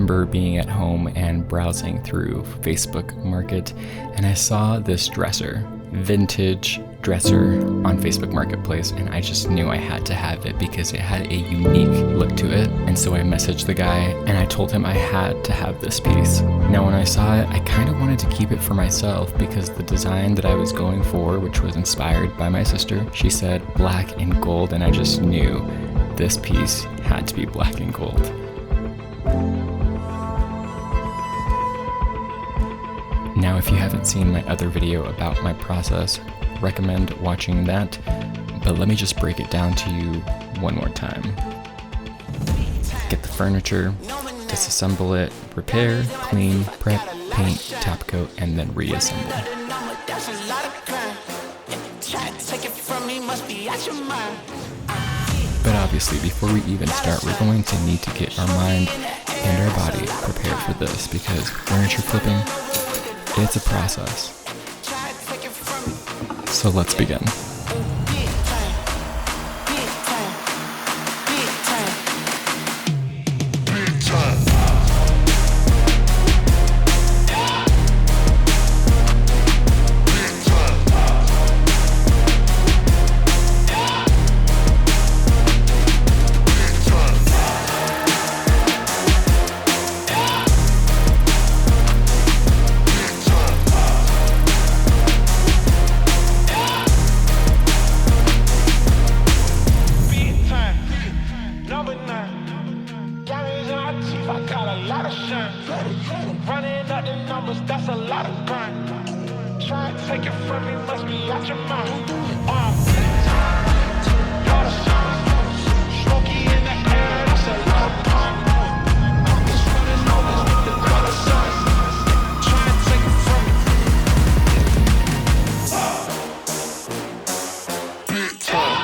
remember being at home and browsing through Facebook Market, and I saw this dresser, vintage dresser on Facebook Marketplace, and I just knew I had to have it because it had a unique look to it. And so I messaged the guy and I told him I had to have this piece. Now when I saw it, I kind of wanted to keep it for myself because the design that I was going for, which was inspired by my sister, she said black and gold, and I just knew this piece had to be black and gold. Now, if you haven't seen my other video about my process, recommend watching that, but let me just break it down to you one more time. Get the furniture, disassemble it, repair, clean, prep, paint, top coat, and then reassemble. But obviously, before we even start, we're going to need to get our mind and our body prepared for this, because furniture flipping, it's a process. So let's begin. Running up the numbers, that's a lot of grind. Try to take it from me, must be out your mind. Smoky in the air, that's a lot of pine. Pockets running over with the dollar signs. Try to take it from me. Big time.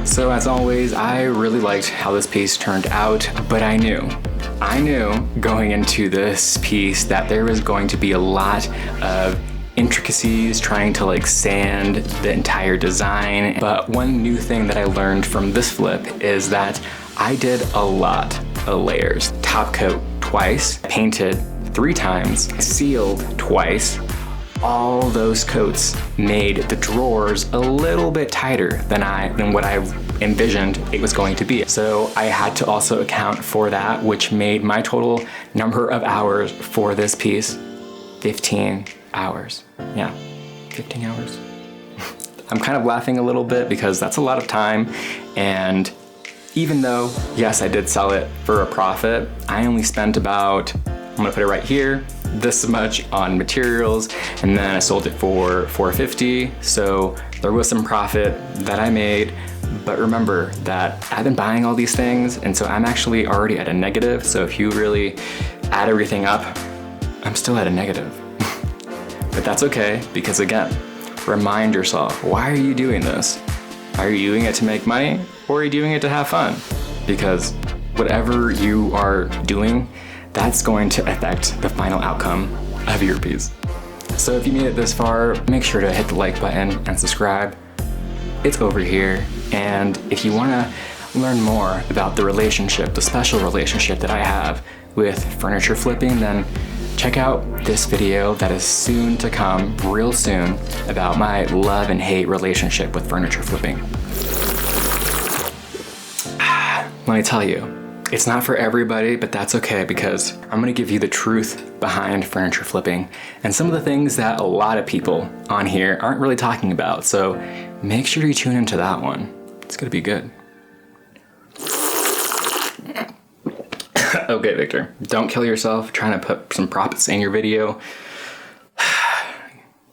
So as always, I really liked how this piece turned out, but I knew going into this piece that there was going to be a lot of intricacies trying to like sand the entire design. But one new thing that I learned from this flip is that I did a lot of layers. Top coat twice, painted 3 times, sealed twice. All those coats made the drawers a little bit tighter than what I envisioned it was going to be. So I had to also account for that, which made my total number of hours for this piece 15 hours. Yeah, 15 hours. I'm kind of laughing a little bit because that's a lot of time, and even though, yes, I did sell it for a profit, I only spent about, I'm gonna put it right here, this much on materials, and then I sold it for $450. So there was some profit that I made, but remember that I've been buying all these things, and so I'm actually already at a negative. So if you really add everything up, I'm still at a negative. But that's okay, because again, remind yourself, why are you doing this? Are you doing it to make money, or are you doing it to have fun? Because whatever you are doing, that's going to affect the final outcome of your piece. So if you made it this far, make sure to hit the like button and subscribe. It's over here. And if you wanna learn more about the relationship, the special relationship that I have with furniture flipping, then check out this video that is soon to come, real soon, about my love and hate relationship with furniture flipping. Let me tell you, it's not for everybody, but that's okay because I'm gonna give you the truth behind furniture flipping and some of the things that a lot of people on here aren't really talking about. So make sure you tune into that one. It's gonna be good. Okay, Victor, don't kill yourself trying to put some props in your video.